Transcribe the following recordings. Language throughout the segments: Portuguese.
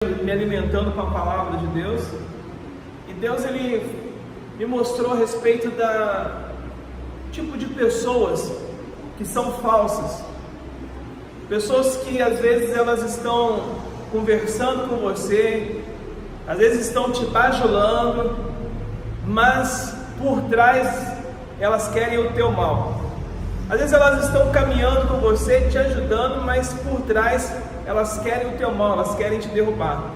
me alimentando com a palavra de Deus, e Deus ele me mostrou a respeito da tipo de pessoas que são falsas, pessoas que às vezes elas estão conversando com você, às vezes estão te bajulando, mas por trás elas querem o teu mal. Às vezes elas estão caminhando com você, te ajudando, mas por trás elas querem o teu mal, elas querem te derrubar.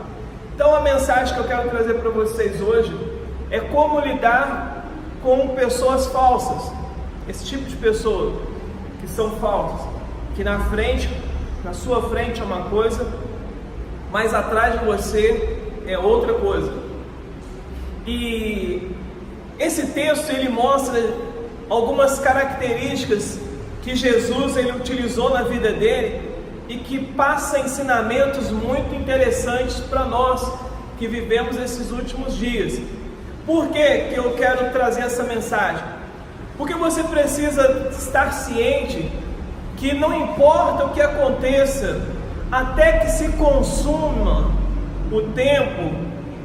Então a mensagem que eu quero trazer para vocês hoje é como lidar com pessoas falsas. Esse tipo de pessoa que são falsas, que na sua frente é uma coisa, mas atrás de você é outra coisa. E esse texto ele mostra algumas características que Jesus ele utilizou na vida dele e que passa ensinamentos muito interessantes para nós que vivemos esses últimos dias. Por que eu quero trazer essa mensagem? Porque você precisa estar ciente que não importa o que aconteça, até que se consuma o tempo,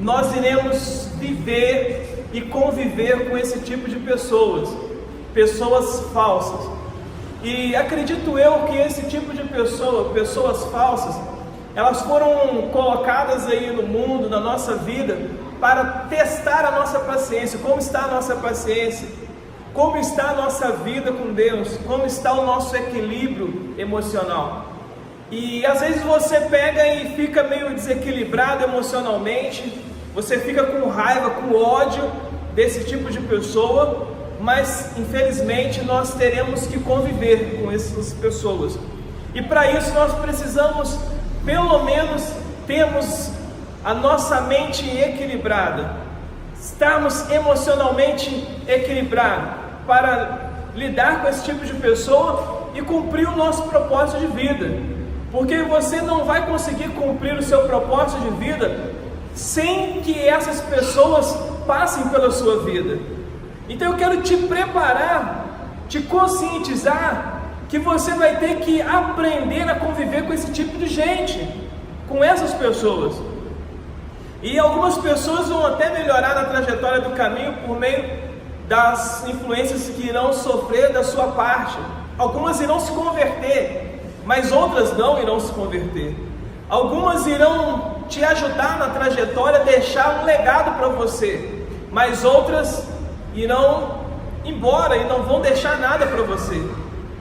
nós iremos viver e conviver com esse tipo de pessoas falsas. E acredito eu que esse tipo de pessoas falsas, elas foram colocadas aí no mundo, na nossa vida, para testar a nossa paciência. Como está a nossa paciência? Como está a nossa vida com Deus? Como está o nosso equilíbrio emocional? E às vezes você pega e fica meio desequilibrado emocionalmente, você fica com raiva, com ódio desse tipo de pessoa, mas infelizmente nós teremos que conviver com essas pessoas. E para isso nós precisamos, pelo menos, termos a nossa mente equilibrada, estarmos emocionalmente equilibrados para lidar com esse tipo de pessoa e cumprir o nosso propósito de vida. Porque você não vai conseguir cumprir o seu propósito de vida sem que essas pessoas passem pela sua vida. Então eu quero te preparar, te conscientizar que você vai ter que aprender a conviver com esse tipo de gente, com essas pessoas. E algumas pessoas vão até melhorar na trajetória do caminho por meio das influências que irão sofrer da sua parte. Algumas irão se converter, mas outras não irão se converter. Algumas irão te ajudar na trajetória, deixar um legado para você, mas outras irão embora e não vão deixar nada para você.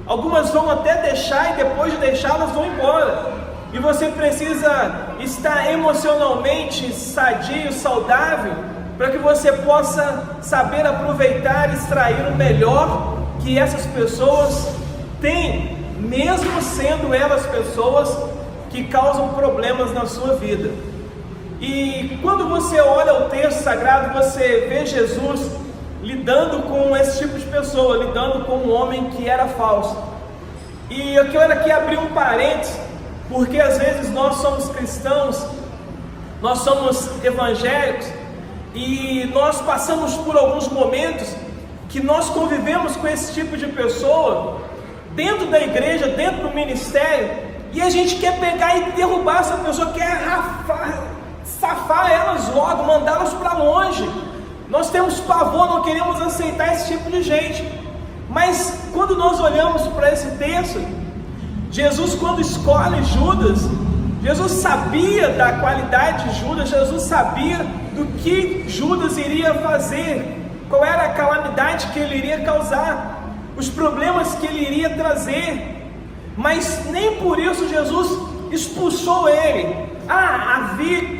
Algumas vão até deixar e depois de deixá-las vão embora. E você precisa estar emocionalmente sadio, saudável, para que você possa saber aproveitar e extrair o melhor que essas pessoas têm, mesmo sendo elas pessoas que causam problemas na sua vida. E quando você olha o texto sagrado, você vê Jesus lidando com esse tipo de pessoa, lidando com um homem que era falso. E eu quero aqui abrir um parênteses, porque às vezes nós somos cristãos, nós somos evangélicos, e nós passamos por alguns momentos que nós convivemos com esse tipo de pessoa, dentro da igreja, dentro do ministério, e a gente quer pegar e derrubar essa pessoa, quer safar elas logo, mandá-las para longe. Nós temos pavor, não queremos aceitar esse tipo de gente. Mas quando nós olhamos para esse texto, Jesus, quando escolhe Judas, Jesus sabia da qualidade de Judas, Jesus sabia do que Judas iria fazer, qual era a calamidade que ele iria causar, os problemas que ele iria trazer. Mas nem por isso Jesus expulsou ele.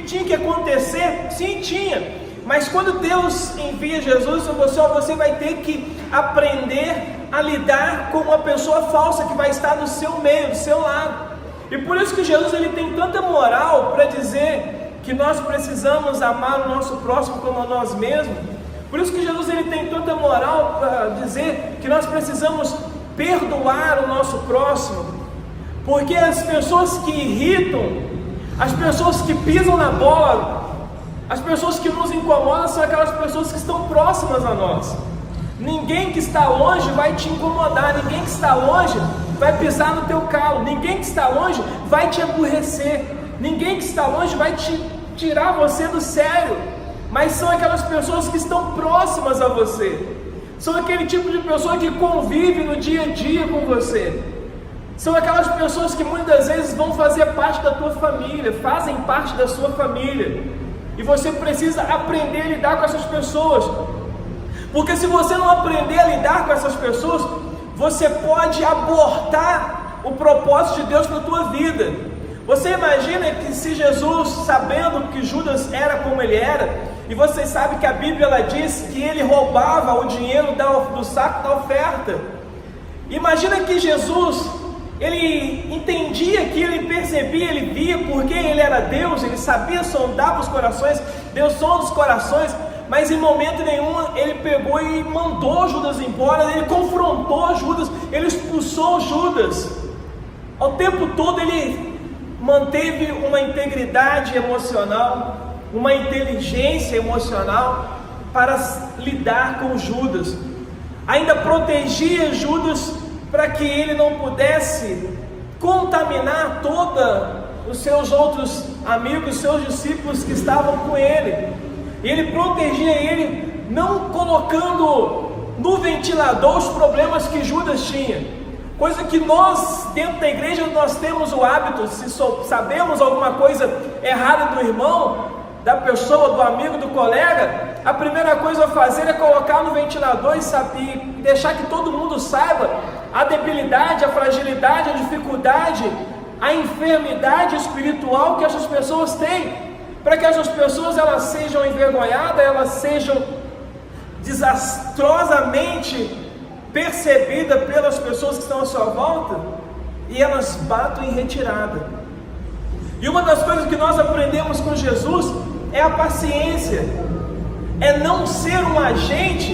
Tinha que acontecer? Sim, tinha. Mas quando Deus envia Jesus, você vai ter que aprender a lidar com uma pessoa falsa que vai estar no seu meio, do seu lado. E por isso que Jesus ele tem tanta moral para dizer que nós precisamos amar o nosso próximo como a nós mesmos. Por isso que Jesus ele tem tanta moral para dizer que nós precisamos perdoar o nosso próximo. Porque as pessoas que irritam, as pessoas que pisam na bola, as pessoas que nos incomodam são aquelas pessoas que estão próximas a nós. Ninguém que está longe vai te incomodar, ninguém que está longe vai pisar no teu calo, ninguém que está longe vai te aborrecer. Ninguém que está longe vai tirar você do sério, mas são aquelas pessoas que estão próximas a você. São aquele tipo de pessoa que convive no dia a dia com você. São aquelas pessoas que muitas vezes vão fazer parte da tua família, fazem parte da sua família. E você precisa aprender a lidar com essas pessoas. Porque se você não aprender a lidar com essas pessoas, você pode abortar o propósito de Deus para a tua vida. Você imagina que se Jesus, sabendo que Judas era como ele era, e você sabe que a Bíblia ela diz que ele roubava o dinheiro do saco da oferta. Imagina que Jesus, ele entendia aquilo, ele percebia, ele via, porque ele era Deus, ele sabia sondar os corações, Deus sonda os corações, mas em momento nenhum ele pegou e mandou Judas embora, ele confrontou Judas, ele expulsou Judas. Ao tempo todo ele manteve uma integridade emocional, uma inteligência emocional para lidar com Judas. Ainda protegia Judas para que ele não pudesse contaminar todos os seus outros amigos, seus discípulos que estavam com ele. Ele protegia ele, não colocando no ventilador os problemas que Judas tinha. Coisa que nós, dentro da igreja, nós temos o hábito, se sabemos alguma coisa errada do irmão, da pessoa, do amigo, do colega, a primeira coisa a fazer é colocar no ventilador e deixar que todo mundo saiba a debilidade, a fragilidade, a dificuldade, a enfermidade espiritual que essas pessoas têm, para que essas pessoas elas sejam envergonhadas, elas sejam desastrosamente percebidas pelas pessoas que estão à sua volta, e elas batam em retirada. E uma das coisas que nós aprendemos com Jesus é a paciência, é não ser um agente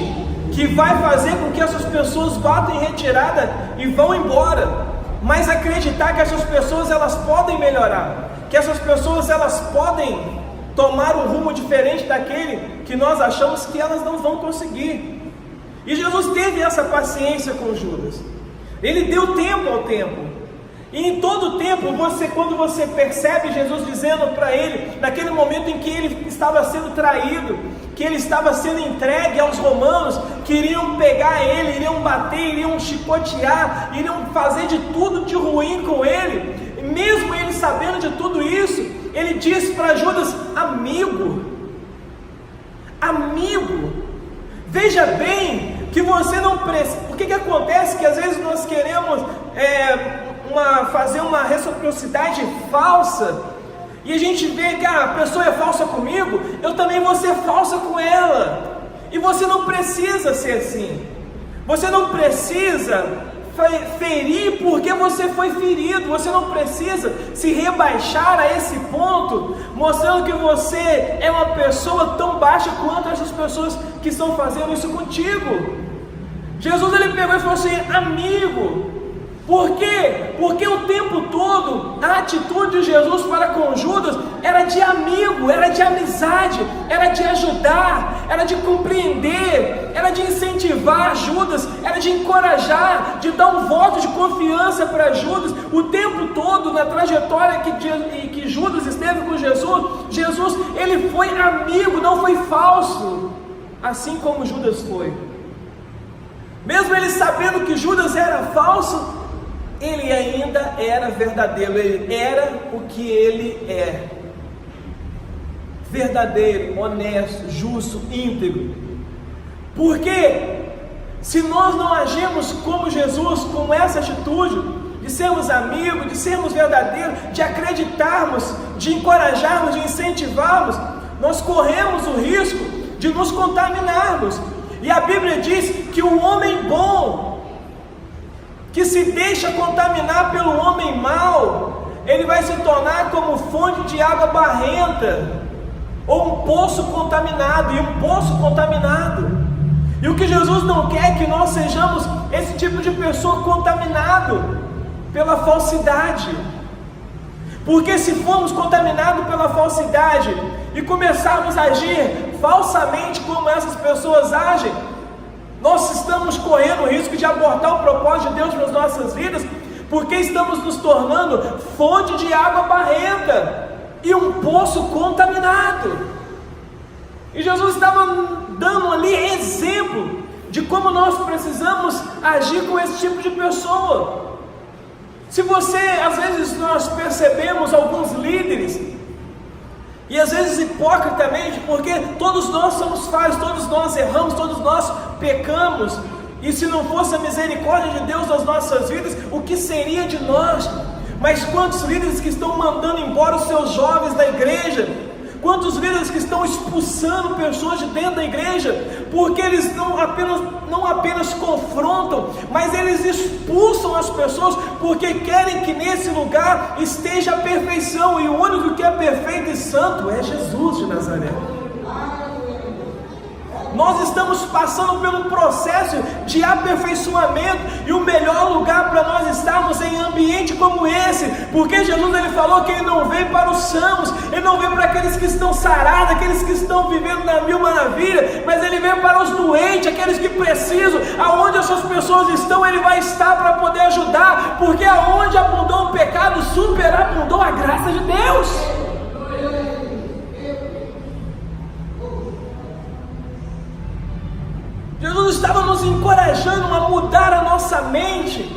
que vai fazer com que essas pessoas batam em retirada e vão embora, mas acreditar que essas pessoas elas podem melhorar, que essas pessoas elas podem tomar um rumo diferente daquele que nós achamos que elas não vão conseguir. E Jesus teve essa paciência com Judas, ele deu tempo ao tempo. E em todo tempo, quando você percebe Jesus dizendo para ele, naquele momento em que ele estava sendo traído, que ele estava sendo entregue aos romanos, que iriam pegar ele, iriam bater, iriam chicotear, iriam fazer de tudo de ruim com ele, e mesmo ele sabendo de tudo isso, ele disse para Judas: amigo, veja bem que você não precisa. O que acontece? Que às vezes nós queremos fazer uma reciprocidade falsa, e a gente vê que a pessoa é falsa comigo, eu também vou ser falsa com ela. E você não precisa ser assim. Você não precisa ferir porque você foi ferido. Você não precisa se rebaixar a esse ponto, mostrando que você é uma pessoa tão baixa quanto essas pessoas que estão fazendo isso contigo. Jesus ele pegou e falou assim: amigo. Por quê? Porque o tempo todo a atitude de Jesus para com Judas era de amigo, era de amizade, era de ajudar, era de compreender, era de incentivar Judas, era de encorajar, de dar um voto de confiança para Judas. O tempo todo na trajetória que Judas esteve com Jesus ele foi amigo, não foi falso, assim como Judas foi. Mesmo ele sabendo que Judas era falso, ele ainda era verdadeiro, ele era o que ele é: verdadeiro, honesto, justo, íntegro. Porque se nós não agimos como Jesus, com essa atitude de sermos amigos, de sermos verdadeiros, de acreditarmos, de encorajarmos, de incentivarmos, nós corremos o risco de nos contaminarmos. E a Bíblia diz que o homem bom, que se deixa contaminar pelo homem mau, ele vai se tornar como fonte de água barrenta, ou um poço contaminado, e um poço contaminado. E o que Jesus não quer é que nós sejamos esse tipo de pessoa contaminado pela falsidade. Porque se formos contaminados pela falsidade e começarmos a agir falsamente como essas pessoas agem, nós estamos correndo o risco de abortar o propósito de Deus nas nossas vidas, porque estamos nos tornando fonte de água barrenta. e um poço contaminado. E Jesus estava dando ali exemplo de como nós precisamos agir com esse tipo de pessoa. Se você, às vezes nós percebemos alguns líderes, e às vezes hipocritamente, porque todos nós somos falhos, todos nós erramos, todos nós pecamos, e se não fosse a misericórdia de Deus nas nossas vidas, o que seria de nós? Mas quantos líderes que estão mandando embora os seus jovens da igreja? Quantos líderes que estão expulsando pessoas de dentro da igreja? Porque eles não apenas confrontam, mas eles expulsam as pessoas, porque querem que nesse lugar esteja a perfeição, e o único que é perfeito e santo é Jesus de Nazaré. Nós estamos passando pelo processo de aperfeiçoamento, e o melhor lugar para nós estarmos em ambiente como esse, porque Jesus ele falou que ele não veio para os sãos, ele não veio para aqueles que estão sarados, aqueles que estão vivendo na mil maravilha, mas ele veio para os doentes, aqueles que precisam. Aonde essas pessoas estão, ele vai estar para poder ajudar, porque aonde abundou o pecado, superabundou a graça de Deus. Jesus estava nos encorajando a mudar a nossa mente,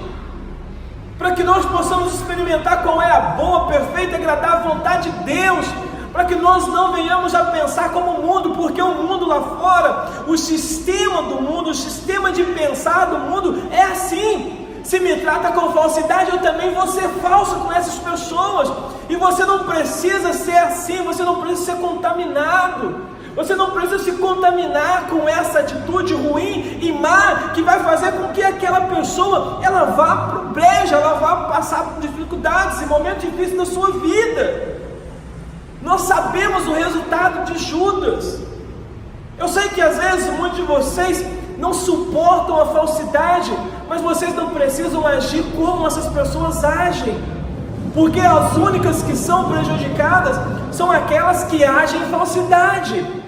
para que nós possamos experimentar qual é a boa, perfeita e agradável vontade de Deus, para que nós não venhamos a pensar como o mundo, porque o mundo lá fora, o sistema do mundo, o sistema de pensar do mundo é assim. Se me trata com falsidade, eu também vou ser falso com essas pessoas, e você não precisa ser assim, você não precisa ser contaminado. Você não precisa se contaminar com essa atitude ruim e má, que vai fazer com que aquela pessoa, ela vá para o brejo, ela vá passar por dificuldades e momentos difíceis da sua vida. Nós sabemos o resultado de Judas. Eu sei que às vezes muitos de vocês não suportam a falsidade, mas vocês não precisam agir como essas pessoas agem, porque as únicas que são prejudicadas são aquelas que agem em falsidade.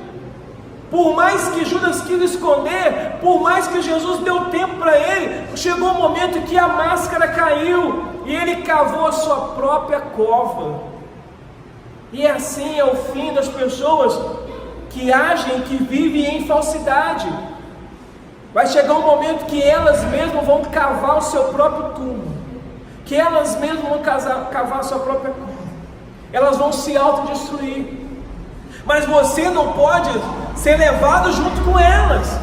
Por mais que Judas quis esconder, por mais que Jesus deu tempo para ele, chegou um momento que a máscara caiu e ele cavou a sua própria cova. E assim é o fim das pessoas que agem, que vivem em falsidade. Vai chegar um momento que elas mesmas vão cavar o seu próprio túmulo, que elas mesmas vão cavar a sua própria cova, elas vão se autodestruir. Mas você não pode ser levado junto com elas.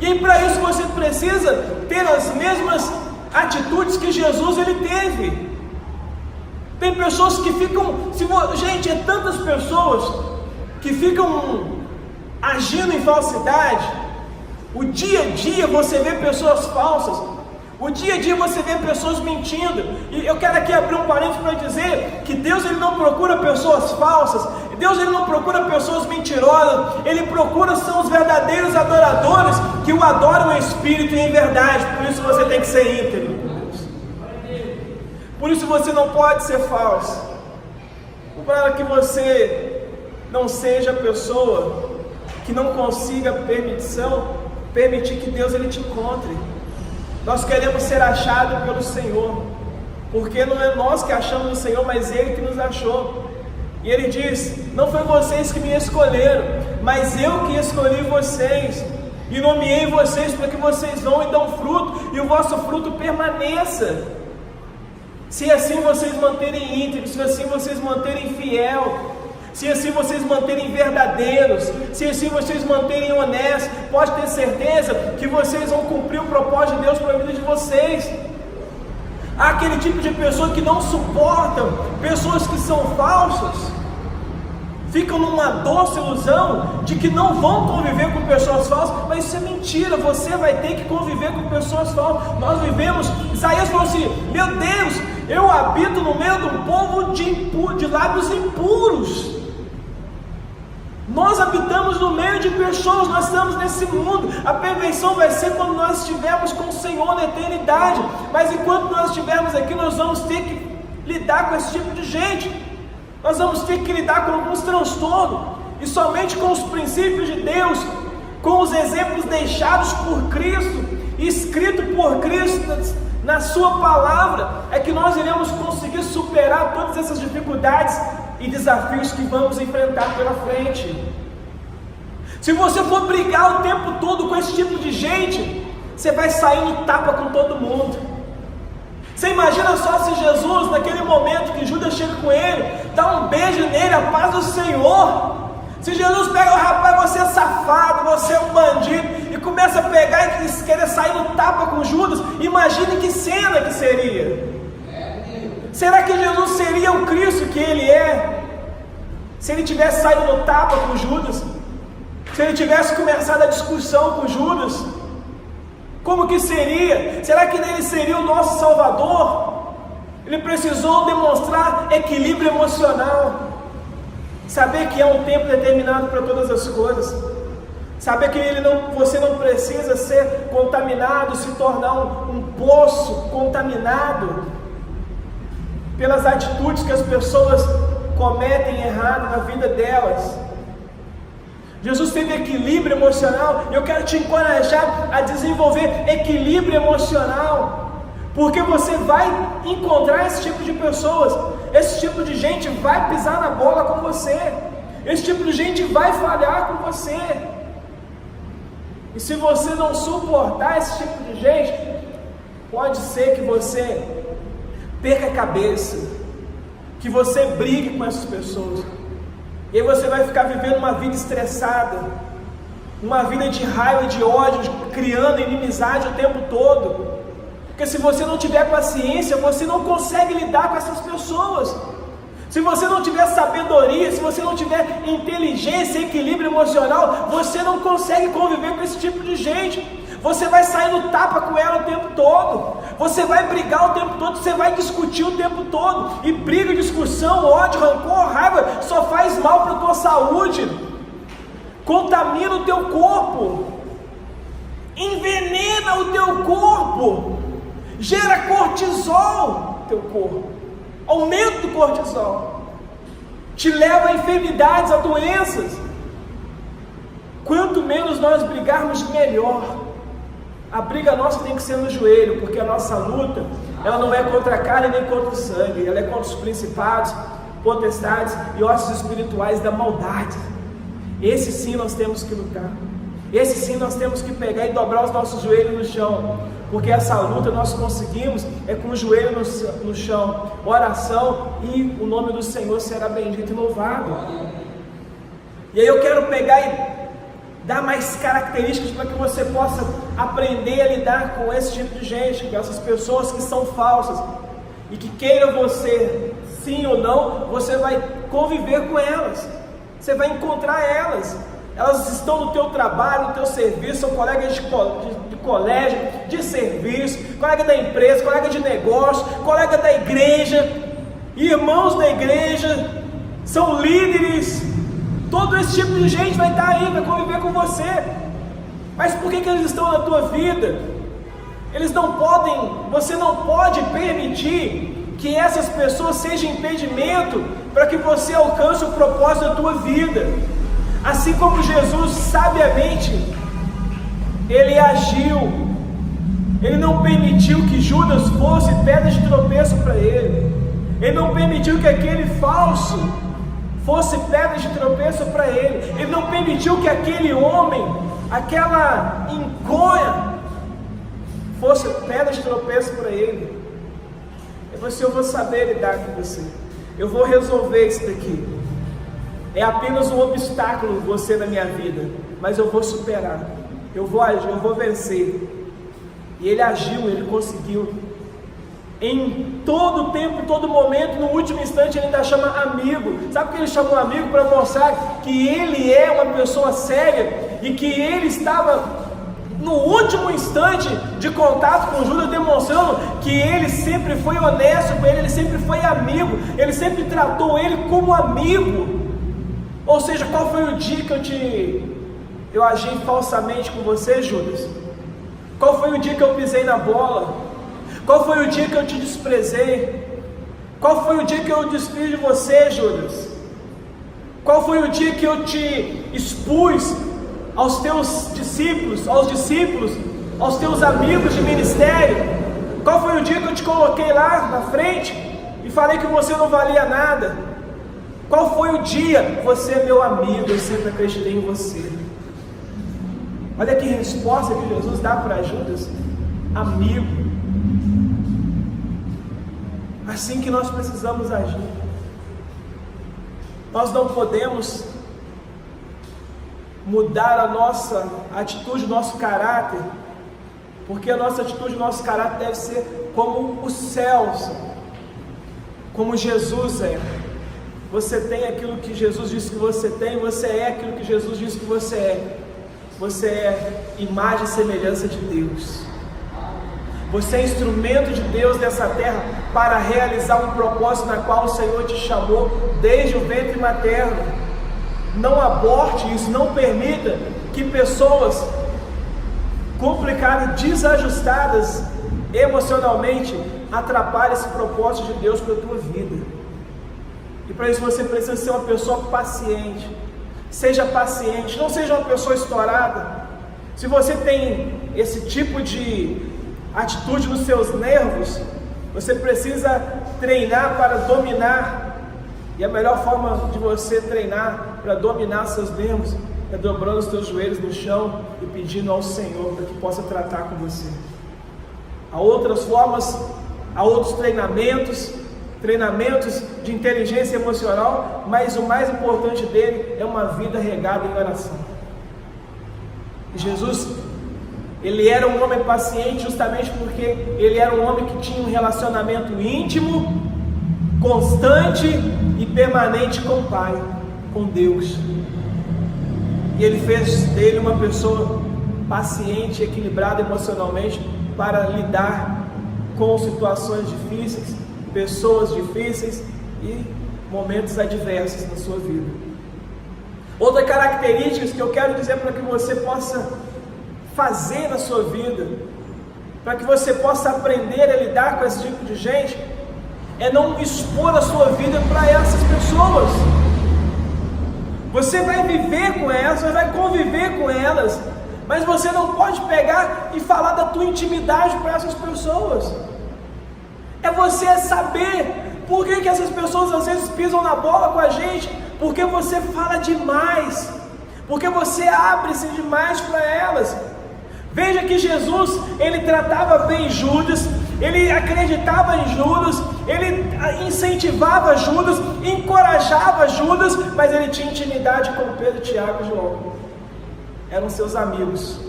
E aí, para isso você precisa ter as mesmas atitudes que Jesus ele teve. Tem pessoas que ficam, gente, é tantas pessoas que ficam agindo em falsidade. O dia a dia você vê pessoas falsas. O dia a dia você vê pessoas mentindo. E eu quero aqui abrir um parênteses para dizer que Deus ele não procura pessoas falsas. Deus ele não procura pessoas mentirosas. Ele procura são os verdadeiros adoradores que o adoram em espírito e em verdade. Por isso você tem que ser íntegro com Deus. Por isso você não pode ser falso. Para que você não seja pessoa que não consiga permitir que Deus ele te encontre. Nós queremos ser achados pelo Senhor, porque não é nós que achamos o Senhor, mas Ele que nos achou. E Ele diz: não foi vocês que me escolheram, mas eu que escolhi vocês, e nomeei vocês para que vocês vão e dão fruto, e o vosso fruto permaneça. Se assim vocês manterem íntegros, se assim vocês manterem fiel, se assim vocês manterem verdadeiros, se assim vocês manterem honestos, pode ter certeza que vocês vão cumprir o propósito de Deus para a vida de vocês. Há aquele tipo de pessoa que não suportam pessoas que são falsas, ficam numa doce ilusão de que não vão conviver com pessoas falsas, mas isso é mentira. Você vai ter que conviver com pessoas falsas. Nós vivemos, Isaías falou assim: meu Deus, eu habito no meio de um povo de lábios impuros. Nós habitamos no meio de pessoas, nós estamos nesse mundo. A perfeição vai ser quando nós estivermos com o Senhor na eternidade, mas enquanto nós estivermos aqui, nós vamos ter que lidar com esse tipo de gente. Nós vamos ter que lidar com alguns transtornos, e somente com os princípios de Deus, com os exemplos deixados por Cristo, escrito por Cristo na sua palavra, é que nós iremos conseguir superar todas essas dificuldades e desafios que vamos enfrentar pela frente. Se você for brigar o tempo todo com esse tipo de gente, você vai sair no tapa com todo mundo. Você imagina só se Jesus, naquele momento que Judas chega com ele, dá um beijo nele, a paz do Senhor. Se Jesus pega o rapaz, você é safado, você é um bandido, e começa a pegar e querer sair no tapa com Judas, imagine que cena que seria. Será que Jesus seria o Cristo que ele é? Se ele tivesse saído no tapa com Judas? Se ele tivesse começado a discussão com Judas? Como que seria? Será que ele seria o nosso Salvador? Ele precisou demonstrar equilíbrio emocional. Saber que é um tempo determinado para todas as coisas. Saber que você não precisa ser contaminado, se tornar um poço contaminado pelas atitudes que as pessoas cometem errado na vida delas. Jesus teve equilíbrio emocional. Eu quero te encorajar a desenvolver equilíbrio emocional, porque você vai encontrar esse tipo de pessoas. Esse tipo de gente vai pisar na bola com você. Esse tipo de gente vai falhar com você. E se você não suportar esse tipo de gente, pode ser que você perca a cabeça, que você brigue com essas pessoas. E aí você vai ficar vivendo uma vida estressada, uma vida de raiva e de ódio, criando inimizade o tempo todo. Porque se você não tiver paciência, você não consegue lidar com essas pessoas. Se você não tiver sabedoria, se você não tiver inteligência e equilíbrio emocional, você não consegue conviver com esse tipo de gente. Você vai sair no tapa com ela o tempo todo. Você vai brigar o tempo todo, você vai discutir o tempo todo. E briga, discussão, ódio, rancor, raiva só faz mal para a tua saúde. Contamina o teu corpo. Envenena o teu corpo. Gera cortisol no teu corpo. Aumento do cortisol. Te leva a enfermidades, a doenças. Quanto menos nós brigarmos, melhor. A briga nossa tem que ser no joelho, porque a nossa luta, ela não é contra a carne nem contra o sangue, ela é contra os principados, potestades e ossos espirituais da maldade. Esse sim nós temos que lutar. Esse sim nós temos que pegar e dobrar os nossos joelhos no chão, porque essa luta nós conseguimos é com o joelho no chão, oração, e o nome do Senhor será bendito e louvado. E aí eu quero pegar e dar mais características para que você possa aprender a lidar com esse tipo de gente, com essas pessoas que são falsas, e que queira você, sim ou não, você vai conviver com elas, você vai encontrar elas. Elas estão no teu trabalho, no teu serviço, são colegas de colégio, de serviço, colega da empresa, colega de negócio, colega da igreja, irmãos da igreja, são líderes. Todo esse tipo de gente vai estar aí, vai conviver com você. Mas por que eles estão na tua vida? Eles não podem, você não pode permitir que essas pessoas sejam impedimento para que você alcance o propósito da tua vida. Assim como Jesus sabiamente, ele agiu, ele não permitiu que Judas fosse pedra de tropeço para ele, ele não permitiu que aquele falso fosse pedra de tropeço para ele, ele não permitiu que aquele homem, aquela inconha, fosse pedra de tropeço para ele. Eu vou saber lidar com você, eu vou resolver isso daqui. É apenas um obstáculo você na minha vida, mas eu vou superar, eu vou agir, eu vou vencer. E ele agiu, ele conseguiu. Em todo tempo, em todo momento, no último instante ele ainda chama amigo. Sabe por que ele chama um amigo? Para mostrar que ele é uma pessoa séria e que ele estava no último instante de contato com Judas, demonstrando que ele sempre foi honesto com ele sempre foi amigo, ele sempre tratou ele como amigo. Ou seja, qual foi o dia que eu agi falsamente com você, Judas? Qual foi o dia que eu pisei na bola? Qual foi o dia que eu te desprezei? Qual foi o dia que eu desfiz de você, Judas? Qual foi o dia que eu te expus aos teus discípulos, aos teus amigos de ministério? Qual foi o dia que eu te coloquei lá na frente e falei que você não valia nada? Qual foi o dia? Você é meu amigo, eu sempre acreditei em você. Olha que resposta que Jesus dá para Judas: amigo. Assim que nós precisamos agir. Nós não podemos mudar a nossa atitude, o nosso caráter, porque a nossa atitude, o nosso caráter deve ser como os céus, como Jesus é. Você tem aquilo que Jesus disse que você tem, você é aquilo que Jesus disse que você é. Você é imagem e semelhança de Deus. Você é instrumento de Deus nessa terra para realizar um propósito na qual o Senhor te chamou desde o ventre materno. Não aborte isso, não permita que pessoas complicadas, desajustadas emocionalmente atrapalhem esse propósito de Deus para a tua vida. E para isso você precisa ser uma pessoa paciente. Seja paciente, não seja uma pessoa estourada. Se você tem esse tipo de atitude nos seus nervos, você precisa treinar para dominar. E a melhor forma de você treinar para dominar seus nervos é dobrando os teus joelhos no chão e pedindo ao Senhor para que possa tratar com você. Há outras formas, há outros treinamentos de inteligência emocional, mas o mais importante dele é uma vida regada em oração. E Jesus, ele era um homem paciente justamente porque ele era um homem que tinha um relacionamento íntimo, constante e permanente com o Pai, com Deus. E ele fez dele uma pessoa paciente, equilibrada emocionalmente para lidar com situações difíceis, pessoas difíceis e momentos adversos na sua vida. Outra característica que eu quero dizer para que você possa fazer na sua vida, para que você possa aprender a lidar com esse tipo de gente, é não expor a sua vida para essas pessoas. Você vai viver com elas, você vai conviver com elas, mas você não pode pegar e falar da tua intimidade para essas pessoas. É você saber por que essas pessoas às vezes pisam na bola com a gente, porque você fala demais, porque você abre-se demais para elas. Veja que Jesus, ele tratava bem Judas, ele acreditava em Judas, ele incentivava Judas, encorajava Judas, mas ele tinha intimidade com Pedro, Tiago e João. Eram seus amigos,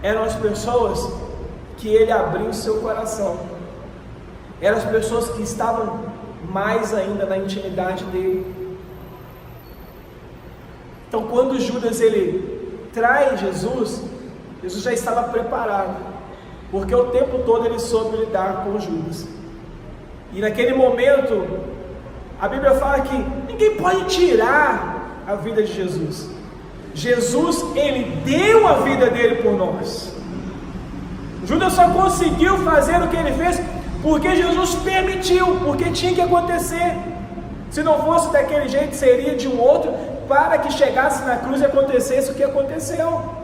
eram as pessoas que ele abriu o seu coração, eram as pessoas que estavam mais ainda na intimidade dele. Então quando Judas ele trai Jesus, Jesus já estava preparado, porque o tempo todo ele soube lidar com Judas. E naquele momento, a Bíblia fala que ninguém pode tirar a vida de Jesus. Jesus, ele deu a vida dele por nós. Judas só conseguiu fazer o que ele fez porque Jesus permitiu, porque tinha que acontecer. Se não fosse daquele jeito, seria de um outro, para que chegasse na cruz e acontecesse o que aconteceu.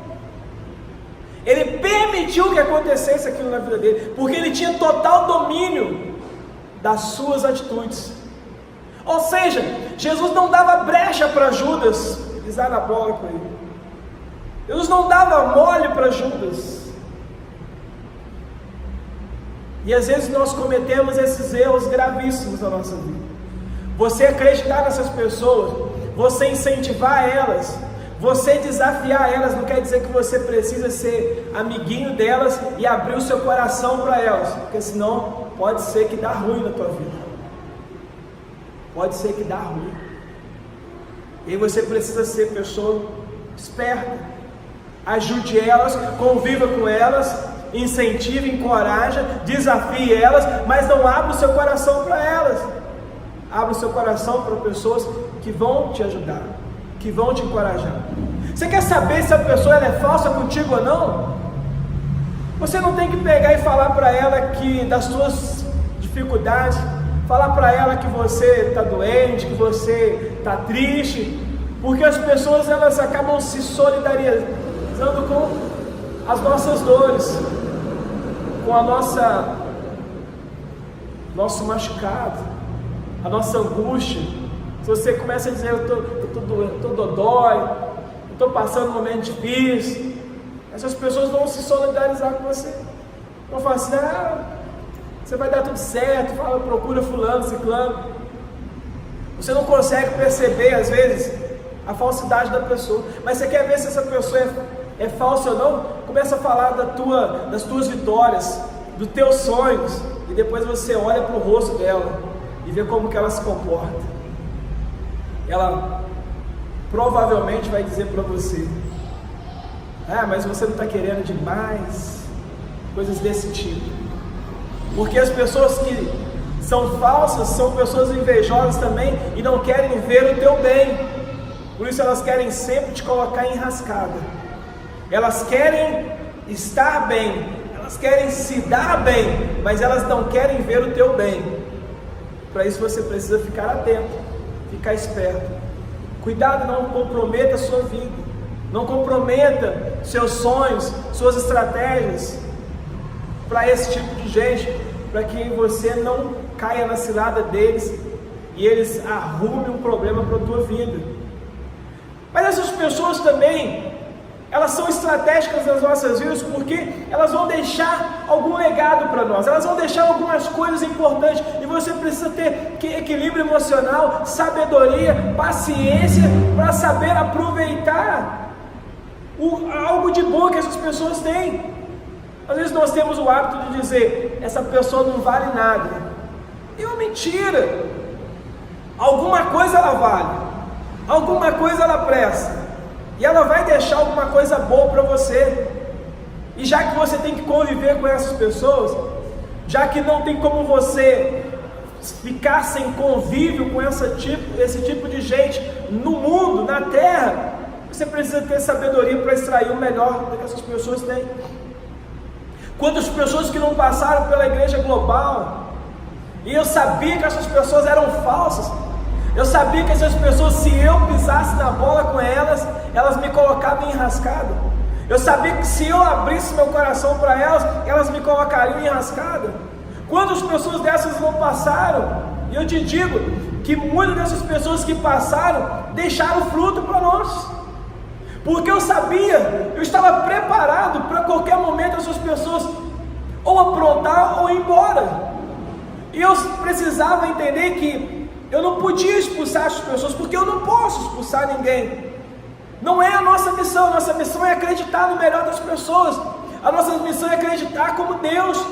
Ele permitiu que acontecesse aquilo na vida dele, porque ele tinha total domínio das suas atitudes. Ou seja, Jesus não dava brecha para Judas pisar na bola com ele. Jesus não dava mole para Judas. E às vezes nós cometemos esses erros gravíssimos na nossa vida. Você acreditar nessas pessoas, você incentivar elas, você desafiar elas, não quer dizer que você precisa ser amiguinho delas e abrir o seu coração para elas, porque senão pode ser que dá ruim na tua vida. Pode ser que dá ruim. E aí você precisa ser pessoa esperta. Ajude elas, conviva com elas, incentive, encoraja, desafie elas, mas não abra o seu coração para elas. Abra o seu coração para pessoas que vão te ajudar, que vão te encorajar. Você quer saber se a pessoa ela é falsa contigo ou não? Você não tem que pegar e falar para ela que das suas dificuldades, falar para ela que você está doente, que você está triste, porque as pessoas elas acabam se solidarizando com as nossas dores, com a nosso machucado, a nossa angústia, Se você começa a dizer, eu tô dodói, eu estou passando um momento difícil, essas pessoas vão se solidarizar com você. Vão falar assim, você vai dar tudo certo, fala, procura fulano, ciclano. Você não consegue perceber, às vezes, a falsidade da pessoa, mas você quer ver se essa pessoa é falsa ou não? Começa a falar das tuas vitórias, dos teus sonhos, e depois você olha para o rosto dela e vê como que ela se comporta. Ela provavelmente vai dizer para você, mas você não está querendo demais, coisas desse tipo. Porque as pessoas que são falsas são pessoas invejosas também e não querem ver o teu bem. Por isso elas querem sempre te colocar em enrascada. Elas querem estar bem, elas querem se dar bem, mas elas não querem ver o teu bem. Para isso você precisa ficar atento, ficar esperto. Cuidado, não comprometa a sua vida, não comprometa seus sonhos, suas estratégias para esse tipo de gente, para que você não caia na cilada deles e eles arrumem um problema para a tua vida. Mas essas pessoas também, elas são estratégicas nas nossas vidas porque elas vão deixar algum legado para nós, elas vão deixar algumas coisas importantes, e você precisa ter equilíbrio emocional, sabedoria, paciência, para saber aproveitar algo de bom que essas pessoas têm. Às vezes nós temos o hábito de dizer, essa pessoa não vale nada. É uma mentira. Alguma coisa ela vale, alguma coisa ela presta, e ela vai deixar alguma coisa boa para você. E já que você tem que conviver com essas pessoas, já que não tem como você ficar sem convívio com esse tipo de gente no mundo, na terra, você precisa ter sabedoria para extrair o melhor que essas pessoas têm. Quantas pessoas que não passaram pela igreja global, e eu sabia que essas pessoas eram falsas, eu sabia que essas pessoas, se eu pisasse na bola com elas, elas me colocavam em enrascada. Eu sabia que se eu abrisse meu coração para elas, elas me colocariam em enrascada. Quantas pessoas dessas não passaram? E eu te digo que muitas dessas pessoas que passaram deixaram fruto para nós, porque eu sabia, eu estava preparado para qualquer momento essas pessoas ou aprontar ou ir embora. E eu precisava entender que eu não podia expulsar as pessoas, porque eu não posso expulsar ninguém. Não é a nossa missão é acreditar no melhor das pessoas. A nossa missão é acreditar como Deus.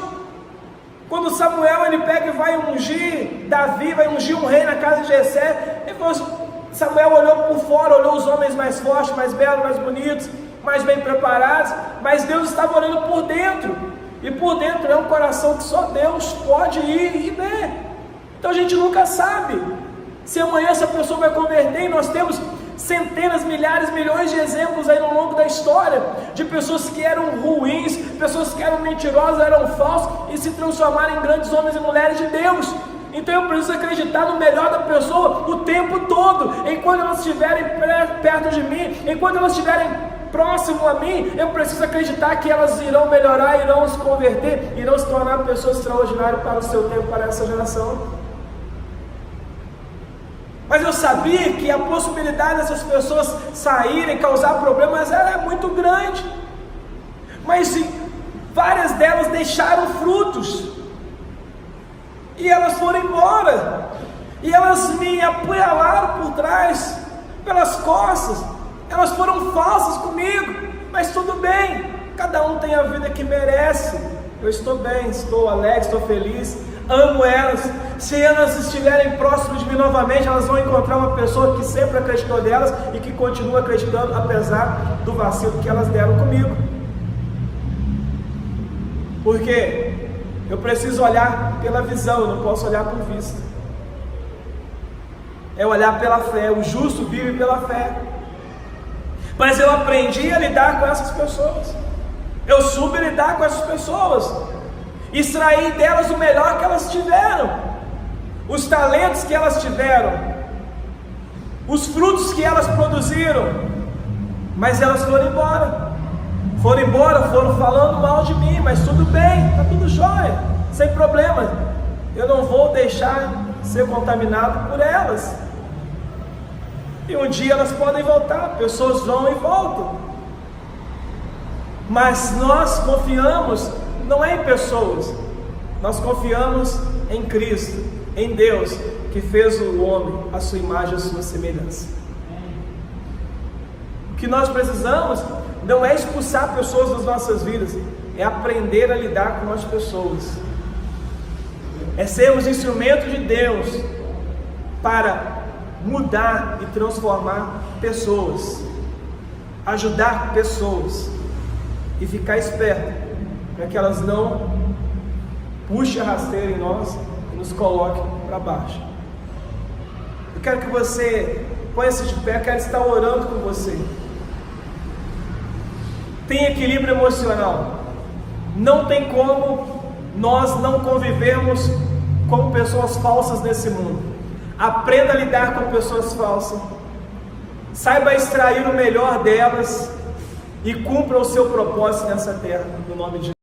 Quando Samuel ele pega e vai ungir Davi, vai ungir um rei na casa de Jessé, Samuel olhou por fora, olhou os homens mais fortes, mais belos, mais bonitos, mais bem preparados, mas Deus estava olhando por dentro, e por dentro é um coração que só Deus pode ir e ver. Então a gente nunca sabe se amanhã essa pessoa vai converter, e nós temos centenas, milhares, milhões de exemplos aí no longo da história, de pessoas que eram ruins, pessoas que eram mentirosas, eram falsas, e se transformaram em grandes homens e mulheres de Deus. Então eu preciso acreditar no melhor da pessoa o tempo todo, enquanto elas estiverem perto de mim, enquanto elas estiverem próximo a mim, eu preciso acreditar que elas irão melhorar, irão se converter, irão se tornar pessoas extraordinárias para o seu tempo, para essa geração. Mas eu sabia que a possibilidade dessas pessoas saírem, causar problemas, ela é muito grande. Mas várias delas deixaram frutos, e elas foram embora, e elas me apunhalaram por trás, pelas costas. Elas foram falsas comigo, mas tudo bem, cada um tem a vida que merece. Eu estou bem, estou alegre, estou feliz, amo elas. Se elas estiverem próximas de mim novamente, elas vão encontrar uma pessoa que sempre acreditou delas e que continua acreditando, apesar do vacilo que elas deram comigo. Porque eu preciso olhar pela visão, eu não posso olhar por vista. É olhar pela fé, o justo vive pela fé. Mas eu aprendi a lidar com essas pessoas, eu soube lidar com essas pessoas, extrair delas o melhor que elas tiveram, os talentos que elas tiveram, os frutos que elas produziram. Mas elas foram embora, foram falando mal de mim, mas tudo bem, está tudo jóia, sem problema. Eu não vou deixar ser contaminado por elas. E um dia elas podem voltar, pessoas vão e voltam. Mas nós confiamos não é em pessoas, nós confiamos em Cristo, em Deus, que fez o homem à sua imagem, à sua semelhança. O que nós precisamos não é expulsar pessoas das nossas vidas, é aprender a lidar com as pessoas, é sermos instrumentos de Deus para mudar e transformar pessoas, ajudar pessoas e ficar esperto para que elas não puxem a rasteira em nós e nos coloquem para baixo. Eu quero que você ponha-se de pé, eu quero estar orando com você. Tem equilíbrio emocional. Não tem como nós não convivermos com pessoas falsas nesse mundo. Aprenda a lidar com pessoas falsas. Saiba extrair o melhor delas e cumpra o seu propósito nessa terra, no nome de Jesus.